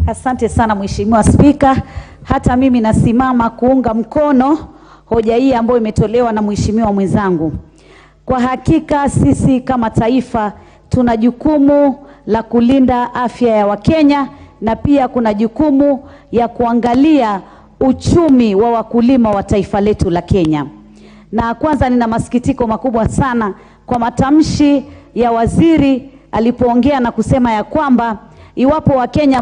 Asante sana Mheshimiwa Spika. Hata mimi nasimama kuunga mkono hoja hii ambayo imetolewa na Mheshimiwa mwenzangu. Kwa hakika sisi kama taifa tuna jukumu la kulinda afya ya Wakenya, na pia kuna jukumu ya kuangalia uchumi wa wakulima wa taifa letu la Kenya. Na kwanza nina masikitiko makubwa sana kwa matamshi ya waziri alipoongea na kusema ya kwamba iwapo Wakenya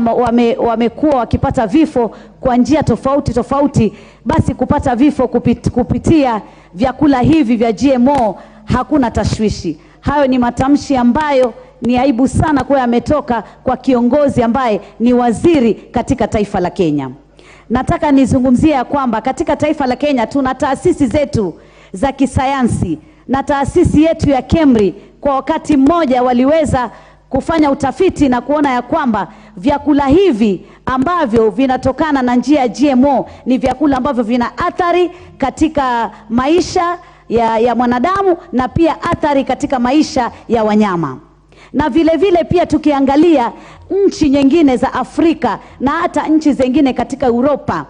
wamekuwa wakipata vifo kwa njia tofauti, basi kupata vifo kupitia vyakula hivi vya GMO hakuna tashwishi. Hayo ni matamshi ambayo ni aibu sana kwa yametoka kwa kiongozi ambaye ni waziri katika taifa la Kenya. Nataka nizungumzie ya kwamba katika taifa la Kenya tuna taasisi zetu za kisayansi, na taasisi yetu ya KEMRI kwa wakati mmoja waliweza kufanya utafiti na kuona ya kwamba vyakula hivi ambavyo vinatokana na njia ya GMO ni vyakula ambavyo vina athari katika maisha ya mwanadamu na pia athari katika maisha ya wanyama. Na vile vile pia tukiangalia nchi nyingine za Afrika na hata nchi zingine katika Europa,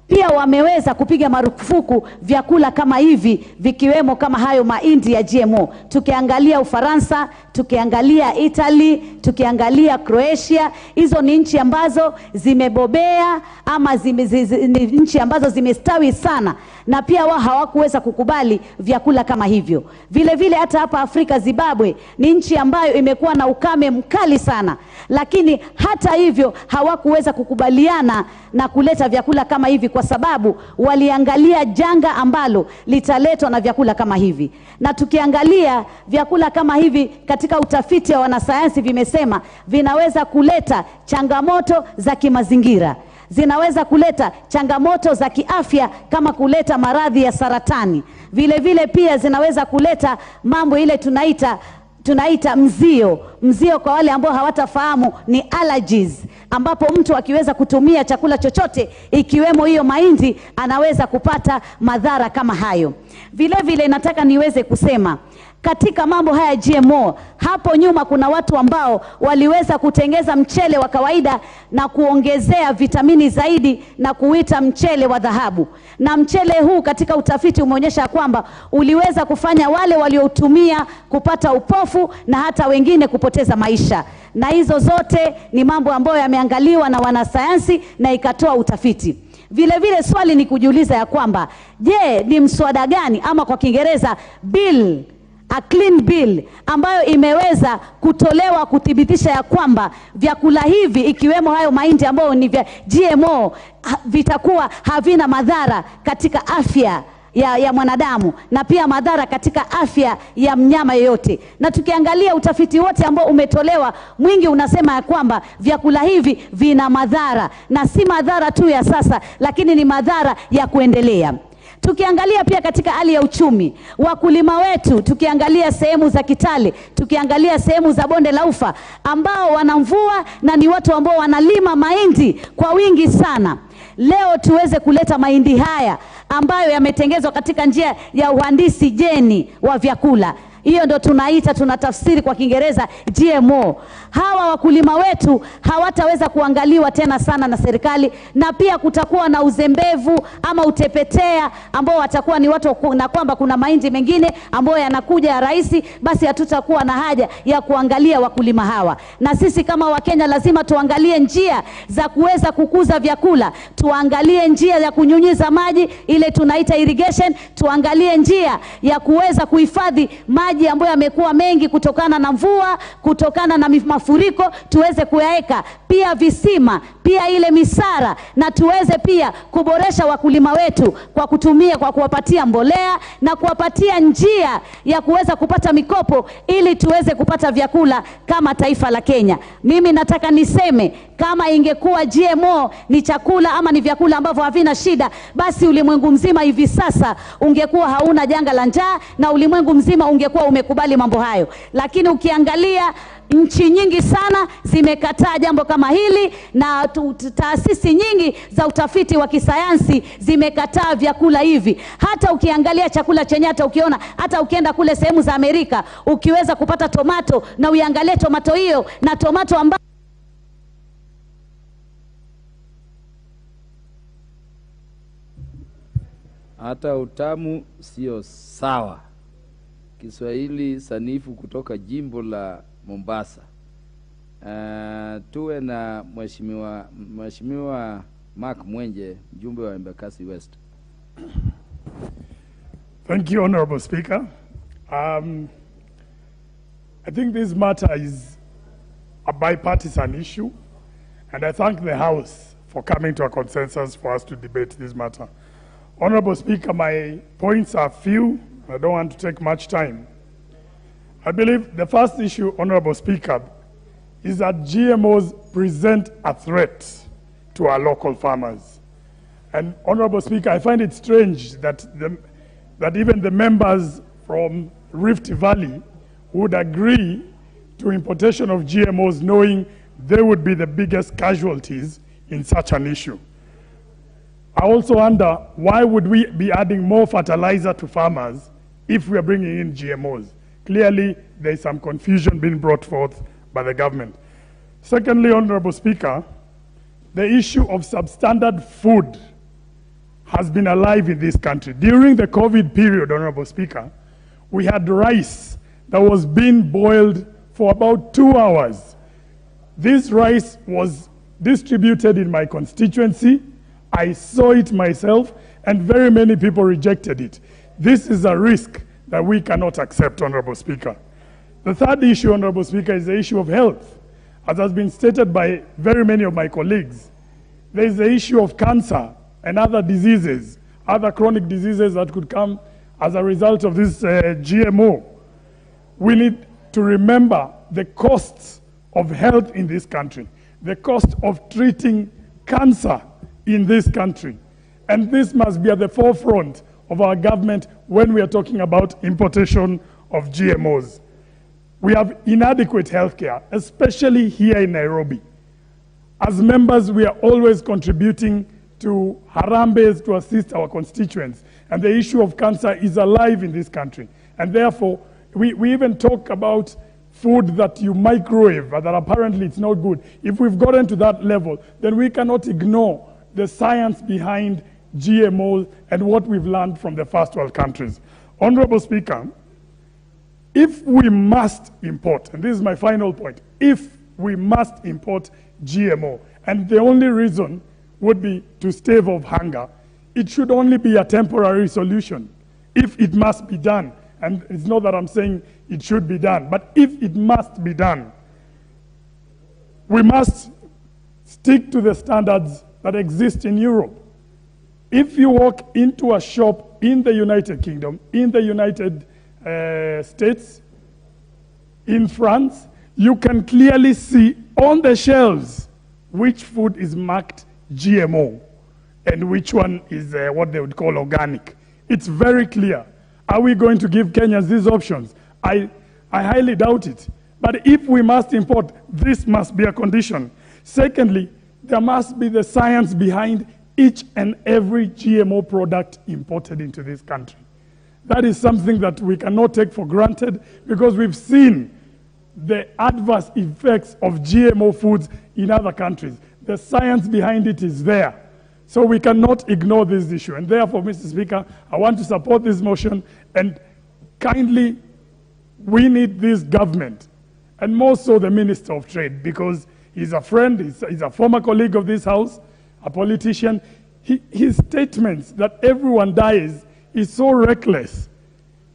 pia wameweza kupiga marufuku vyakula kama hivi, vikiwemo kama hayo mahindi ya GMO. Tukiangalia Ufaransa, tukiangalia Italy, tukiangalia Croatia, hizo ni nchi ambazo zimebobea ama ni nchi ambazo zimestawi sana, na pia wao hawakuweza kukubali vyakula kama hivyo. Vile vile hata hapa Afrika, Zimbabwe ni nchi ambayo imekuwa na ukame mkali sana, lakini hata hivyo hawakuweza kukubaliana na kuleta vyakula kama hivi kwa sababu waliangalia janga ambalo litaletwa na vyakula kama hivi. Na tukiangalia vyakula kama hivi katika utafiti wa wanasayansi vimesema vinaweza kuleta changamoto za kimazingira, zinaweza kuleta changamoto za kiafya kama kuleta maradhi ya saratani. Vile vile pia zinaweza kuleta mambo ile tunaita mzio kwa wale ambao hawatafahamu ni allergies, ambapo mtu akiweza kutumia chakula chochote ikiwemo hiyo mahindi anaweza kupata madhara kama hayo. Vile vile nataka niweze kusema katika mambo haya GMO, hapo nyuma kuna watu ambao waliweza kutengeza mchele wa kawaida na kuongezea vitamini zaidi na kuita mchele wa dhahabu. Na mchele huu katika utafiti umeonyesha kwamba uliweza kufanya wale waliotumia kupata upofu na hata wengine kupoteza maisha. Na hizo zote ni mambo ambayo yameangaliwa na wanasayansi na ikatoa utafiti. Vile vile swali ni kujiuliza ya kwamba je, ni mswada gani ama kwa Kiingereza a clean bill ambayo imeweza kutolewa kuthibitisha ya kwamba vyakula hivi ikiwemo hayo mahindi ambayo ni vya GMO vitakuwa havina madhara katika afya ya mwanadamu na pia madhara katika afya ya mnyama yoyote. Na tukiangalia utafiti wote ambao umetolewa, mwingi unasema ya kwamba vyakula hivi vina madhara, na si madhara tu ya sasa, lakini ni madhara ya kuendelea. Tukiangalia pia katika hali ya uchumi, wakulima wetu, tukiangalia sehemu za Kitale, tukiangalia sehemu za Bonde la Ufa ambao wana mvua na ni watu ambao wanalima mahindi kwa wingi sana, leo tuweze kuleta mahindi haya ambayo yametengezwa katika njia ya uhandisi jeni wa vyakula. Hiyo ndo tunatafsiri kwa Kiingereza GMO. Hawa wakulima wetu hawataweza kuangaliwa tena sana na serikali, na pia kutakuwa na uzembevu ama utepetea ambao watakuwa ni watu, na kwamba kuna mahindi mengine ambayo yanakuja ya rahisi, basi hatutakuwa na haja ya kuangalia wakulima hawa. Na sisi kama Wakenya lazima tuangalie njia za kuweza kukuza vyakula, tuangalie njia ya kunyunyiza maji ile tunaita irrigation, tuangalie njia ya kuweza kuhifadhi maji ambayo yamekuwa mengi kutokana na mvua, kutokana na mafuriko, tuweze kuyaweka pia visima, pia ile misara, na tuweze pia kuboresha wakulima wetu kwa kuwapatia mbolea na kuwapatia njia ya kuweza kupata mikopo ili tuweze kupata vyakula kama taifa la Kenya. Mimi nataka niseme kama ingekuwa GMO ni chakula ama ni vyakula ambavyo havina shida, basi ulimwengu mzima hivi sasa ungekuwa hauna janga la njaa na ulimwengu mzima ungekuwa umekubali mambo hayo. Lakini ukiangalia nchi nyingi sana zimekataa jambo kama hili, na taasisi nyingi za utafiti wa kisayansi zimekataa vyakula hivi. Hata ukiangalia chakula chenye, hata ukienda kule sehemu za Amerika ukiweza kupata tomato na uiangalie tomato hiyo na tomato ambayo hata utamu sio sawa. Kiswahili sanifu kutoka jimbo la Mombasa. Tuwe na Mheshimiwa Mark Mwenje, mjumbe wa Embakasi West. Thank you, Honorable Speaker. I think this matter is a bipartisan issue, and I thank the House for coming to a consensus for us to debate this matter. Honorable Speaker, my points are few. I don't want to take much time. I believe the first issue, Honorable Speaker, is that GMOs present a threat to our local farmers. And Honorable Speaker, I find it strange that even the members from Rift Valley would agree to importation of GMOs knowing they would be the biggest casualties in such an issue. I also wonder, why would we be adding more fertilizer to farmers if we are bringing in GMOs? Clearly, there is some confusion being brought forth by the government. Secondly, Honorable Speaker, the issue of substandard food has been alive in this country. During the COVID period, Honorable Speaker, we had rice that was being boiled for about 2 hours. This rice was distributed in my constituency. I saw it myself, and very many people rejected it. This is a risk that we cannot accept, Honorable Speaker. The third issue, Honorable Speaker, is the issue of health. As has been stated by very many of my colleagues, there is the issue of cancer and other diseases, other chronic diseases that could come as a result of this GMO. We need to remember the costs of health in this country, the cost of treating cancer in this country. And this must be at the forefront of our government when we are talking about importation of GMOs. We have inadequate healthcare, especially here in Nairobi. As members, we are always contributing to Harambes to assist our constituents. And the issue of cancer is alive in this country. And therefore, we even talk about food that you microwave, that apparently it's not good. If we've gotten to that level, then we cannot ignore the science behind GMOs and what we've learned from the first world countries. Honorable Speaker, if we must import, and this is my final point, if we must import GMO, and the only reason would be to stave off hunger, it should only be a temporary solution if it must be done. And it's not that I'm saying it should be done, but if it must be done, we must stick to the standards that exist in Europe. If you walk into a shop in the United Kingdom, in the United States, in France, you can clearly see on the shelves which food is marked GMO and which one is what they would call organic. It's very clear. Are we going to give Kenyans these options? I highly doubt it. But if we must import, this must be a condition. Secondly, there must be the science behind each and every GMO product imported into this country. That is something that we cannot take for granted because we've seen the adverse effects of GMO foods in other countries. The science behind it is there. So we cannot ignore this issue. And therefore, Mr. Speaker, I want to support this motion and kindly, we need this government, and more so the Minister of Trade, because he's a friend, he's a former colleague of this House, a politician. His statements that everyone dies is so reckless.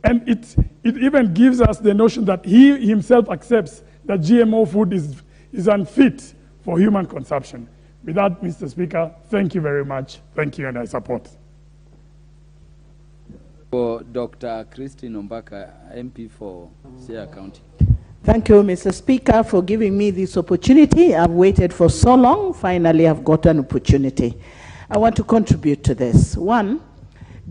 And it even gives us the notion that he himself accepts that GMO food is unfit for human consumption. With that, Mr. Speaker, thank you very much. Thank you, and I support. For Dr. Christine Ombaka, MP for Siaya County. Thank you, Mr. Speaker, for giving me this opportunity. I've waited for so long. Finally, I've got an opportunity. I want to contribute to this. One,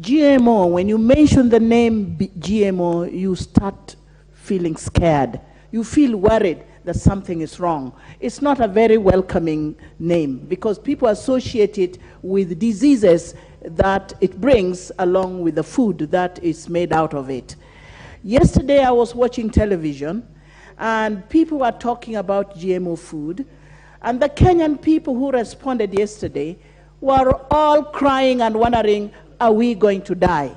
GMO, when you mention the name GMO, you start feeling scared. You feel worried that something is wrong. It's not a very welcoming name because people associate it with diseases that it brings along with the food that is made out of it. Yesterday, I was watching television and people were talking about GMO food, and the Kenyan people who responded yesterday were all crying and wondering, are we going to die?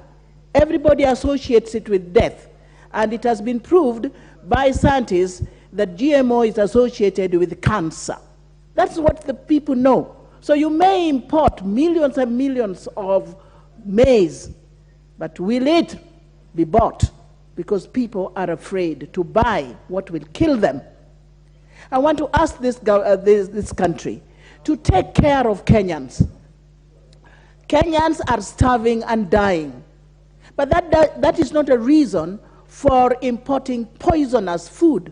Everybody associates it with death. And it has been proved by scientists that GMO is associated with cancer. That's what the people know. So you may import millions and millions of maize, but will it be bought? Because people are afraid to buy what will kill them. I want to ask this country to take care of Kenyans. Kenyans are starving and dying. But that is not a reason for importing poisonous food.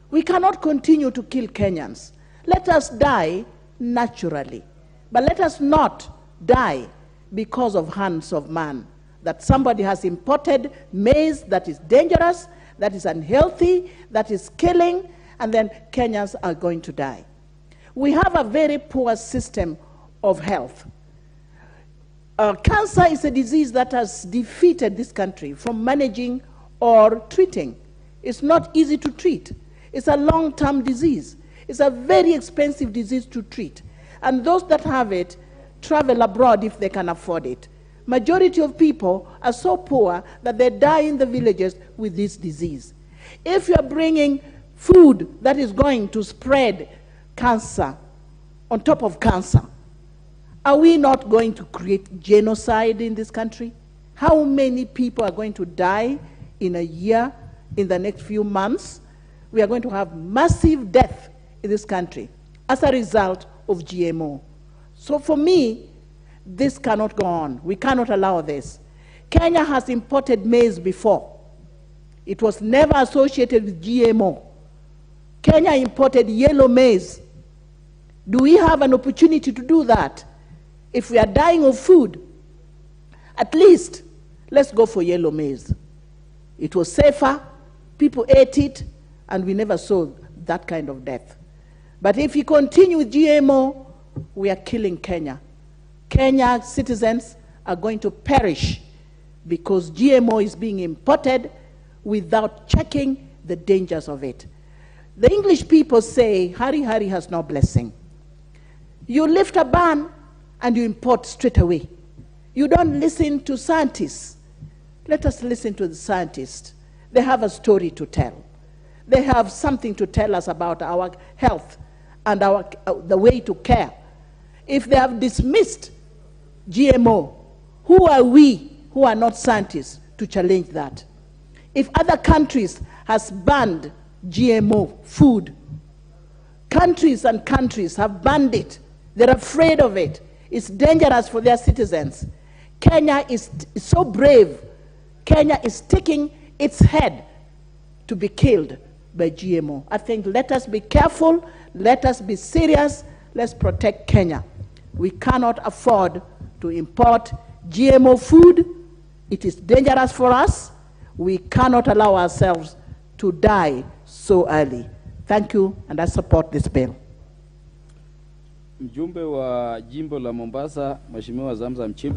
We cannot continue to kill Kenyans. Let us die naturally. But let us not die because of hands of man. That somebody has imported maize that is dangerous, that is unhealthy, that is killing, and then Kenyans are going to die. We have a very poor system of health. Cancer is a disease that has defeated this country from managing or treating. It's not easy to treat. It's a long-term disease. It's a very expensive disease to treat. And those that have it travel abroad if they can afford it. Majority of people are so poor that they die in the villages with this disease. If you are bringing food that is going to spread cancer on top of cancer, are we not going to create genocide in this country? How many people are going to die in a year, in the next few months? We are going to have massive death in this country as a result of GMO. So for me, this cannot go on. We cannot allow this. Kenya has imported maize before. It was never associated with GMO. Kenya imported yellow maize. Do we have an opportunity to do that? If we are dying of food, at least let's go for yellow maize. It was safer, people ate it, and we never saw that kind of death. But if we continue with GMO, we are killing Kenya. Kenya citizens are going to perish because GMO is being imported without checking the dangers of it. The English people say, hurry, hurry has no blessing. You lift a ban and you import straight away. You don't listen to scientists. Let us listen to the scientists. They have a story to tell. They have something to tell us about our health and the way to care. If they have dismissed GMO, who are we who are not scientists to challenge that? If other countries has banned GMO food, countries and countries have banned it. They're afraid of it. It's dangerous for their citizens. Kenya is so brave. Kenya is sticking its head to be killed by GMO. I think let us be careful. Let us be serious. Let's protect Kenya. We cannot afford to import GMO food. It is dangerous for us. We cannot allow ourselves to die so early. Thank you, and I support this bill. Mjumbe wa jimbo la Mombasa, Mheshimiwa Zamza Mchimbi.